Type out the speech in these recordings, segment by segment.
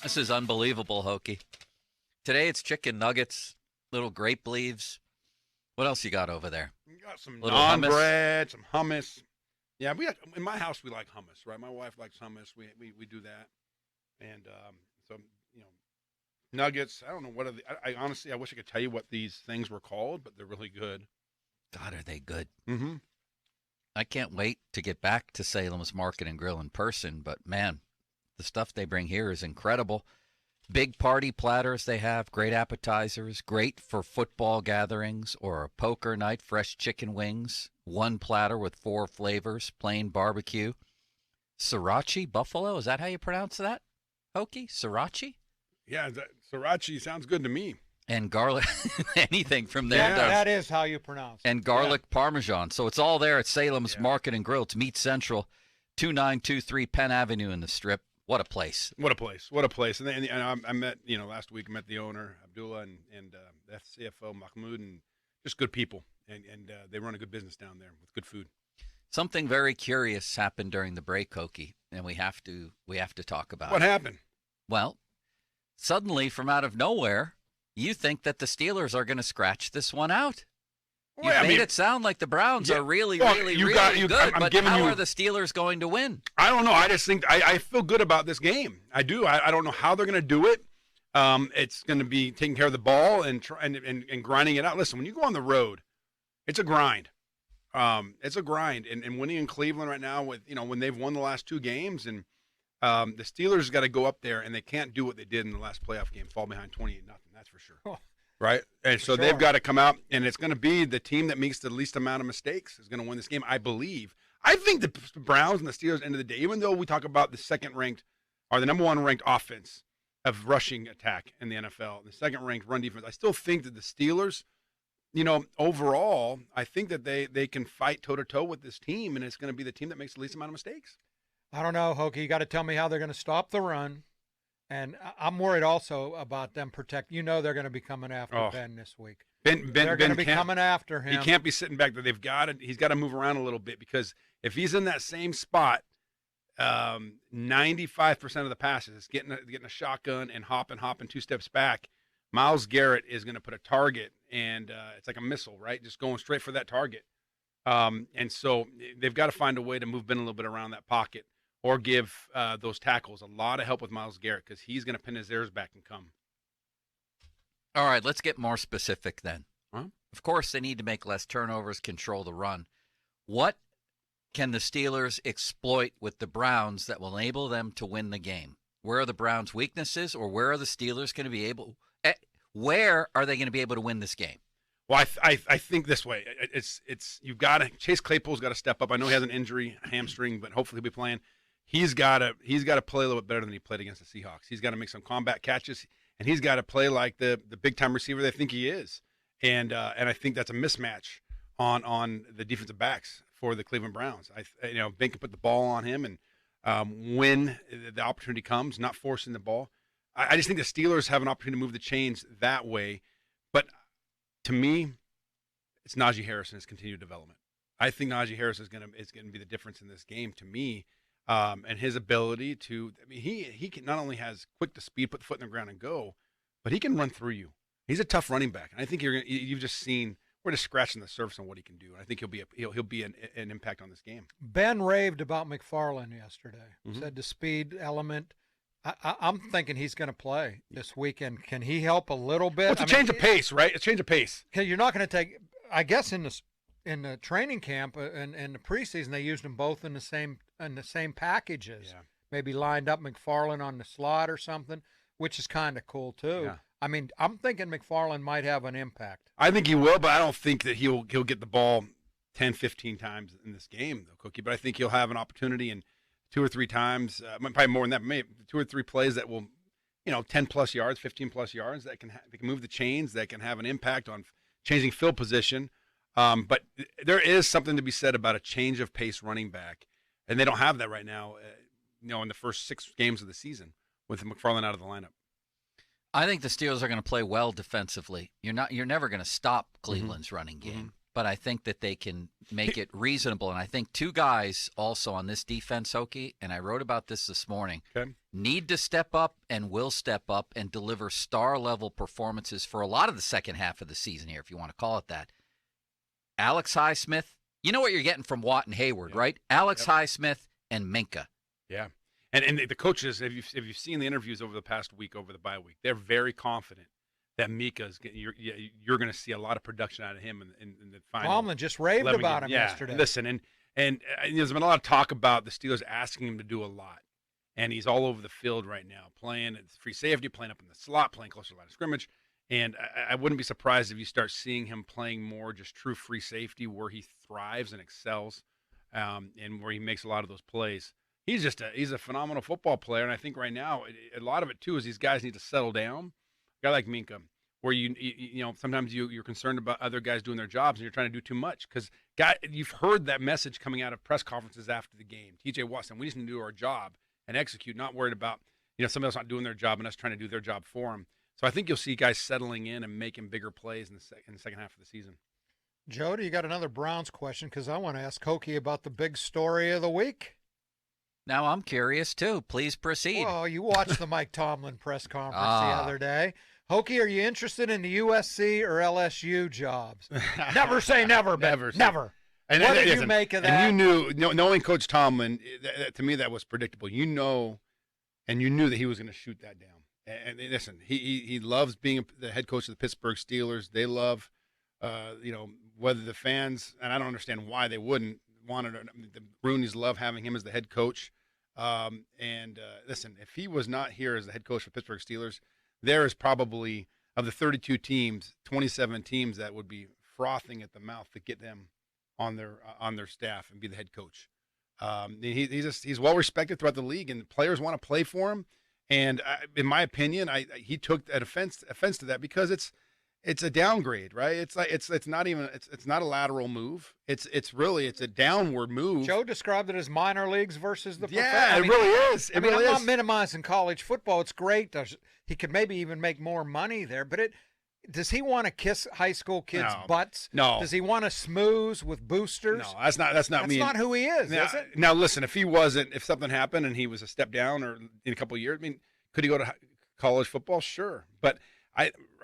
This is unbelievable, Hokey. Today it's chicken nuggets, little grape leaves. What else you got over there? We got some Little naan hummus? bread, some hummus. Yeah, in my house we like hummus, right? My wife likes hummus. We do that, and so you know nuggets. I don't know what are the. I honestly I wish I could tell you what these things were called, but they're really good. God, are they good? Mm-hmm. I can't wait to get back to Salem's Market and Grill in person, but man, the stuff they bring here is incredible. Big party platters they have, great appetizers, great for football gatherings or a poker night, fresh chicken wings, one platter with 4 flavors, plain barbecue. Sriracha buffalo, is that how you pronounce that? Hokey? Sriracha? Yeah, sriracha sounds good to me. And garlic, anything from there Yeah. does. That is how you pronounce it. And garlic parmesan. So it's all there at Salem's Market and Grill. It's Meat Central, 2923 Penn Avenue in the Strip. What a place. What a place! What a place! And I met last week. I met the owner Abdullah and the CFO Mahmoud, and just good people. And they run a good business down there with good food. Something very curious happened during the break, Hokey, and we have to talk about What it. happened? Well, suddenly from out of nowhere, you think that the Steelers are going to scratch this one out. You made it sound like the Browns are really good, but how are the Steelers going to win? I don't know. I just think I feel good about this game. I do. I don't know how they're going to do it. It's going to be taking care of the ball and grinding it out. Listen, when you go on the road, it's a grind. It's a grind. And winning in Cleveland right now with when they've won the last 2 games and the Steelers got to go up there and they can't do what they did in the last playoff game, fall behind 28-0. That's for sure. Oh. Right? And so they've got to come out, and it's going to be the team that makes the least amount of mistakes is going to win this game, I believe. I think the Browns and the Steelers, end of the day, even though we talk about the second-ranked or the number 1 ranked offense of rushing attack in the NFL, the second-ranked run defense, I still think that the Steelers, overall, I think that they can fight toe-to-toe with this team, and it's going to be the team that makes the least amount of mistakes. I don't know, Hokey. You got to tell me how they're going to stop the run. And I'm worried also about them protect. They're going to be coming after Ben this week. They're going to be coming after him. He can't be sitting back there. He's got to move around a little bit because if he's in that same spot, 95% of the passes, getting a shotgun and hopping 2 steps back, Myles Garrett is going to put a target, and it's like a missile, right? Just going straight for that target. And so they've got to find a way to move Ben a little bit around that pocket. Or give those tackles a lot of help with Myles Garrett because he's going to pin his ears back and come. All right, let's get more specific then. Huh? Of course, they need to make less turnovers, control the run. What can the Steelers exploit with the Browns that will enable them to win the game? Where are the Browns' weaknesses, or where are the Steelers going to be able? Where are they going to be able to win this game? Well, I think this way. It's you've got to Chase Claypool's got to step up. I know he has an injury, a hamstring, but hopefully he'll be playing. He's got to play a little bit better than he played against the Seahawks. He's got to make some combat catches, and he's got to play like the big time receiver they think he is. And I think that's a mismatch on the defensive backs for the Cleveland Browns. Ben can put the ball on him, and when the opportunity comes, not forcing the ball. I just think the Steelers have an opportunity to move the chains that way. But to me, it's Najee Harris and his continued development. I think Najee Harris is going to be the difference in this game to me. And his ability to, he can not only has quick to speed, put the foot in the ground and go, but he can run through you. He's a tough running back, and I think you've just seen we're just scratching the surface on what he can do. And I think he'll be an impact on this game. Ben raved about McFarland yesterday. Mm-hmm. Said the speed element. I'm thinking he's going to play this weekend. Can he help a little bit? Well, it's a change of pace, right? A change of pace. You're not going to take. I guess in the training camp and the preseason, they used them both in the same packages. Yeah. Maybe lined up McFarland on the slot or something, which is kind of cool too. Yeah. I mean, I'm thinking McFarland might have an impact. I think he will, but I don't think that he'll get the ball 10, 15 times in this game, though, Cookie. But I think he'll have an opportunity and 2 or 3 times, probably more than that, maybe 2 or 3 plays that will, 10 plus yards, 15 plus yards that can they can move the chains, that can have an impact on changing field position. But there is something to be said about a change of pace running back, and they don't have that right now. In the first 6 games of the season with McFarland out of the lineup. I think the Steelers are going to play well defensively. You're never going to stop Cleveland's running game. Mm-hmm. but I think that they can make it reasonable. And I think two guys also on this defense, Hokie, and I wrote about this morning, need to step up and will step up and deliver star-level performances for a lot of the second half of the season here, if you want to call it that. Alex Highsmith, you know what you're getting from Watt and Hayward, right? Alex Highsmith and Minkah. Yeah. And the coaches, if you've seen the interviews over the past week, over the bye week, they're very confident that Mika's you're going to see a lot of production out of him in the final. Tomlin just raved about him yesterday. Listen, and there's been a lot of talk about the Steelers asking him to do a lot, and he's all over the field right now, playing at free safety, playing up in the slot, playing close to the line of scrimmage. And I wouldn't be surprised if you start seeing him playing more just true free safety, where he thrives and excels, and where he makes a lot of those plays. He's a phenomenal football player, and I think right now a lot of it too is these guys need to settle down. A guy like Minkah, where you know sometimes you're concerned about other guys doing their jobs and you're trying to do too much, because you've heard that message coming out of press conferences after the game. TJ Watson, we just need to do our job and execute, not worried about somebody else not doing their job and us trying to do their job for them. So I think you'll see guys settling in and making bigger plays in the second half of the season. Jody, you got another Browns question, because I want to ask Hokie about the big story of the week. Now I'm curious too. Please proceed. Well, you watched the Mike Tomlin press conference the other day. Hokie, are you interested in the USC or LSU jobs? Never say never, Ben. Never. And what did you make of that? And you knew, knowing Coach Tomlin, to me that was predictable. And you knew that he was going to shoot that down. And listen, he loves being the head coach of the Pittsburgh Steelers. They love, whether the fans, and I don't understand why they wouldn't, the Rooney's love having him as the head coach. Listen, if he was not here as the head coach for Pittsburgh Steelers, there is probably, of the 32 teams, 27 teams that would be frothing at the mouth to get them on their staff and be the head coach. He's well respected throughout the league, and the players want to play for him. And in my opinion, he took an offense to that, because it's a downgrade, right? It's like it's not a lateral move. It's a downward move. Joe described it as minor leagues versus the it really is. I'm not minimizing college football. It's great. He could maybe even make more money there, but does he want to kiss high school kids' butts? No. Does he want to smooze with boosters? No, that's not me. That's not who he is it? Now, listen, if something happened and he was a step down or in a couple of years, could he go to college football? Sure. But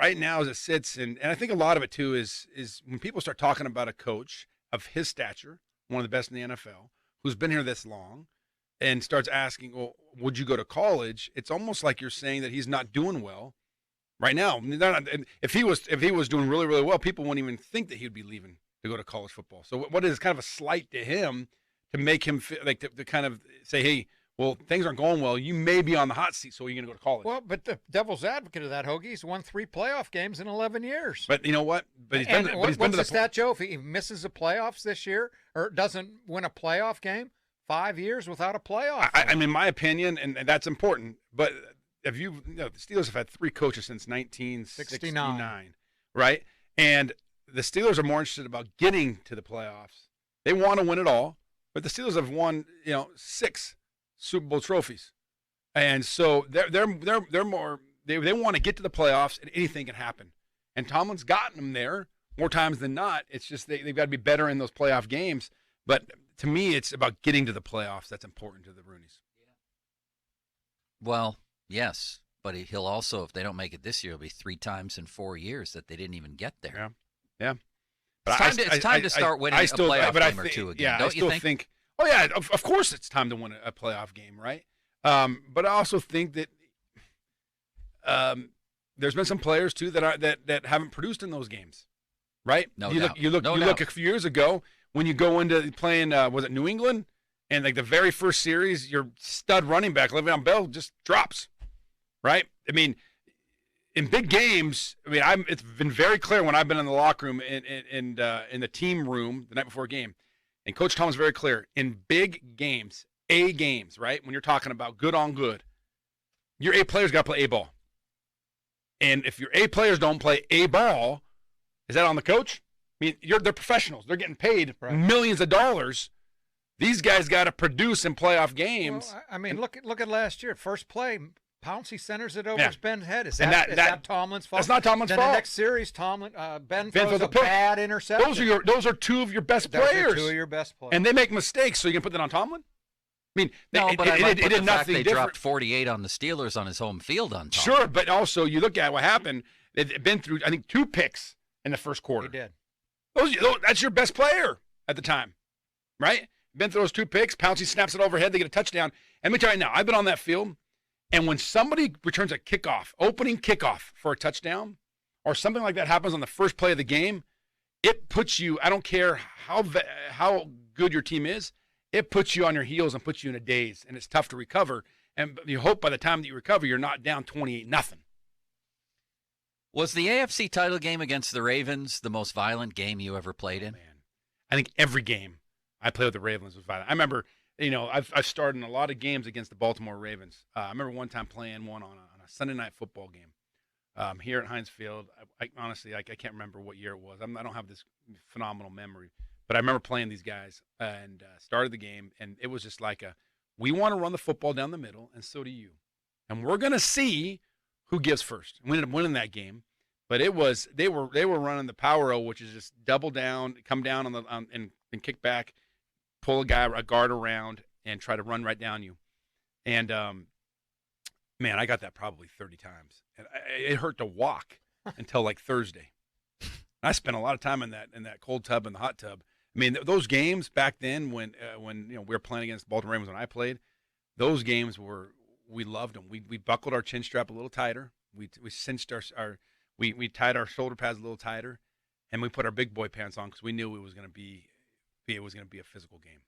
right now as it sits, and I think a lot of it too is when people start talking about a coach of his stature, one of the best in the NFL, who's been here this long, and starts asking, well, would you go to college? It's almost like you're saying that he's not doing well right now. If he was doing really, really well, people wouldn't even think that he would be leaving to go to college football. So what is kind of a slight to him to make him feel like to kind of say, hey, well, things aren't going well. You may be on the hot seat, so you're going to go to college. Well, but the devil's advocate of that, Hoagie, he's won 3 playoff games in 11 years. But you know what? What's the stat, Joe? If he misses the playoffs this year or doesn't win a playoff game, 5 years without a playoff. I mean, my opinion, and that's important, but the Steelers have had 3 coaches since 1969, right? And the Steelers are more interested about getting to the playoffs. They want to win it all, but the Steelers have won, 6 Super Bowl trophies, and so they're more they want to get to the playoffs, and anything can happen. And Tomlin's gotten them there more times than not. It's just they've got to be better in those playoff games. But to me, it's about getting to the playoffs that's important to the Rooneys. Well, yes, but he'll also, if they don't make it this year, it'll be 3 times in 4 years that they didn't even get there. Yeah. But it's time to start winning a playoff game or two again. Don't you think? Oh yeah, of course it's time to win a playoff game, right? But I also think that there's been some players too that haven't produced in those games, right? No doubt. You look a few years ago when you go into playing, was it New England? And like the very first series, your stud running back Le'Veon Bell just drops, right? I mean, in big games, it's been very clear when I've been in the locker room in the team room the night before a game. And Coach Tomlin's very clear, in big games, A games, right? When you're talking about good on good, your A players got to play A ball. And if your A players don't play A ball, is that on the coach? I mean, they're professionals. They're getting paid millions of dollars. These guys got to produce in playoff games. Well, look at last year. First play, Pouncey centers it over Yeah. Ben's head. Is And that Tomlin's fault? That's not Tomlin's then fault. The next series, Ben throws a pick. bad interception. Those are two of your best players. Two of your best players. And they make mistakes, so you can put that on Tomlin? I mean, No, but I like it did the fact nothing they different. dropped 48 on the Steelers on his home field on Tomlin. Sure, but also you look at what happened. They've been through, I think, 2 picks in the first quarter. He did. That's your best player at the time, right? Ben throws 2 picks. Pouncey snaps it overhead. They get a touchdown. And let me tell you now, I've been on that field, and when somebody returns a kickoff, opening kickoff for a touchdown, or something like that happens on the first play of the game, it puts you, I don't care how good your team is, it puts you on your heels and puts you in a daze, and it's tough to recover. And you hope by the time that you recover, you're not down 28-0. Was the AFC title game against the Ravens the most violent game you ever played in? Man, I think every game I played with the Ravens was violent. I remember, I've started in a lot of games against the Baltimore Ravens. I remember one time playing one on a Sunday night football game here at Heinz Field. Honestly, I can't remember what year it was. I don't have this phenomenal memory, but I remember playing these guys and started the game, and it was just like we want to run the football down the middle, and so do you, and we're gonna see who gives first. And we ended up winning that game, but they were running the power O, which is just double down, come down and kick back, pull a guard around, and try to run right down you. And man, I got that probably 30 times, and it hurt to walk until like Thursday. I spent a lot of time in that cold tub and the hot tub. I mean, those games back then when we were playing against the Baltimore Ravens when I played, those games we loved them. We buckled our chin strap a little tighter. We cinched we tied our shoulder pads a little tighter, and we put our big boy pants on because we knew it was going to be a physical game.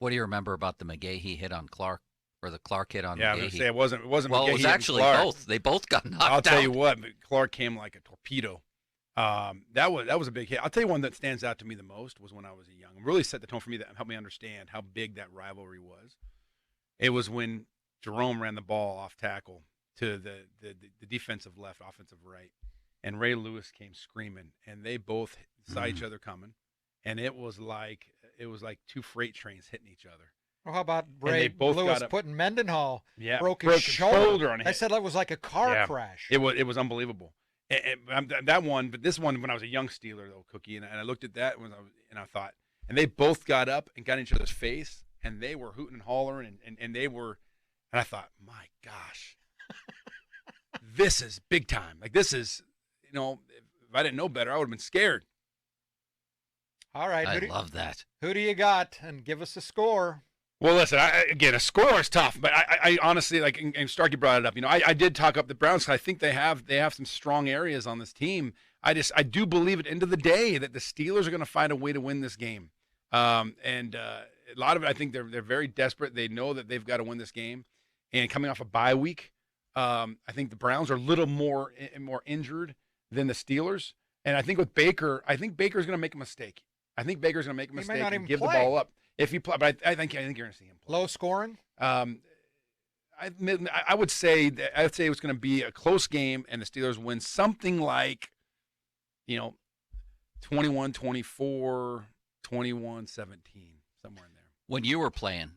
What do you remember about the McGahee hit on Clark, or the Clark hit on Yeah, McGahee? I was going to say it wasn't. Well, McGahee it was hitting actually Clark. both. They both got knocked out. I'll tell you what, Clark came like a torpedo. That was a big hit. I'll tell you one that stands out to me the most was when I was young. It really set the tone for me, that helped me understand how big that rivalry was. It was when Jerome ran the ball off tackle to the defensive left, offensive right, and Ray Lewis came screaming, and they both saw each other coming, and it was like 2 freight trains hitting each other. Well, how about And Ray they both Lewis got up. putting Mendenhall? Yeah, broke his shoulder on a I hit. said that was like a car Yeah. crash. It was unbelievable. And that one, but this one, when I was a young Steeler, though, Cookie, and I looked at that and I thought, and they both got up and got in each other's face, and they were hooting and hollering, and they were, and I thought, my gosh, this is big time. Like, this is, if I didn't know better, I would have been scared. All right, I love that. who do you got? And give us a score. Well, listen, again, a score is tough, but I honestly, like, and Starkey brought it up. I did talk up the Browns because I think they have some strong areas on this team. I do believe at the end of the day that the Steelers are going to find a way to win this game. And a lot of it, I think they're very desperate. They know that they've got to win this game. And coming off a bye week, I think the Browns are a little more injured than the Steelers. And I think with Baker, Baker's going to make a mistake. I think Baker's going to make a He mistake may not and even give play. the ball up. If he play, but I think you're going to see him play. Low scoring? I would say it was going to be a close game, and the Steelers win something like, 21-24, 21-17, somewhere in there. When you were playing,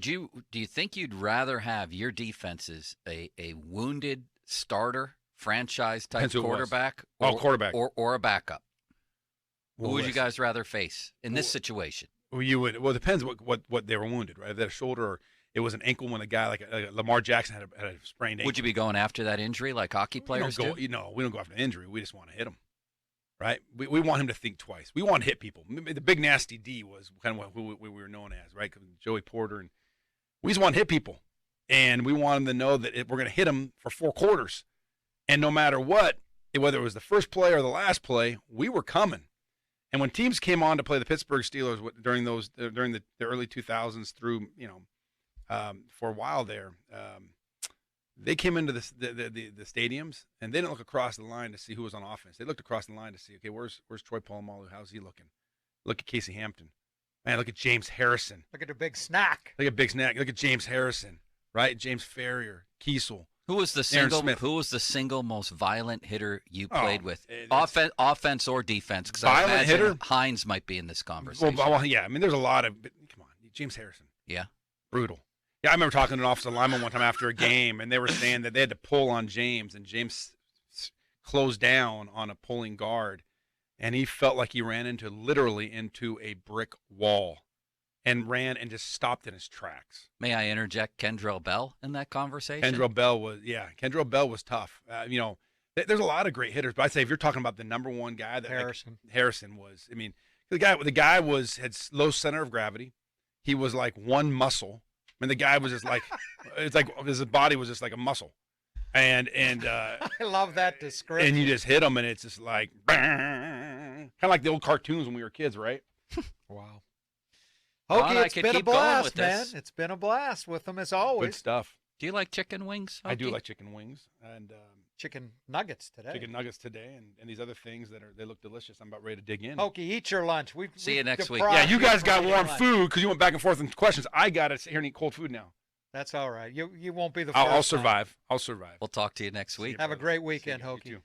do you think you'd rather have your defenses a wounded starter, franchise type Depends who it was. quarterback, Quarterback. or a backup? Well, Who would you listen. guys rather face in this situation? Well, it depends what they were wounded, right? If they had a shoulder or it was an ankle when a guy like Lamar Jackson had a sprained ankle. Would you be going after that injury like hockey players do? we don't go after an injury. We just want to hit him, right? We want him to think twice. We want to hit people. The big nasty D was kind of who we were known as, right? Joey Porter, and we just want to hit people, and we want them to know that we're going to hit them for 4 quarters, and no matter what, whether it was the first play or the last play, we were coming. And when teams came on to play the Pittsburgh Steelers during the early 2000s through for a while there, they came into the stadiums and they didn't look across the line to see who was on offense. They looked across the line to see, okay, where's Troy Polamalu? How's he looking? Look at Casey Hampton. Man, look at James Harrison. Look at the big snack. Look at Big Snack. Look at James Harrison, right? James Ferrier, Kiesel. Who was the single most violent hitter you played with? Offense or defense? Because I Violent imagine hitter? Hines might be in this conversation. Well, yeah. I mean, there's a lot of. But come on, James Harrison. Yeah. Brutal. Yeah, I remember talking to an offensive lineman one time after a game, and they were saying that they had to pull on James, and James closed down on a pulling guard, and he felt like he ran literally into a brick wall and ran and just stopped in his tracks. May I interject Kendrell Bell in that conversation? Kendrell Bell was tough. There's a lot of great hitters, but I'd say if you're talking about the number one guy, that Harrison was. I mean, the guy had low center of gravity. He was like one muscle. I mean, the guy was just like, it's like his body was just like a muscle, and I love that description. And you just hit him, and it's just like, kind of like the old cartoons when we were kids, right? Wow. Hokie, it's been a blast, man. It's been a blast with them as always. Good stuff. Do you like chicken wings, Hokie? I do like chicken wings and chicken nuggets today. And these other things they look delicious. I'm about ready to dig in. Hokie, eat your lunch. See you next week. Yeah, you guys got warm food because you went back and forth in questions. I got to sit here and eat cold food now. That's all right. You won't be the first. I'll survive. I'll survive. We'll talk to you next week. Have a great weekend, Hokie. You too.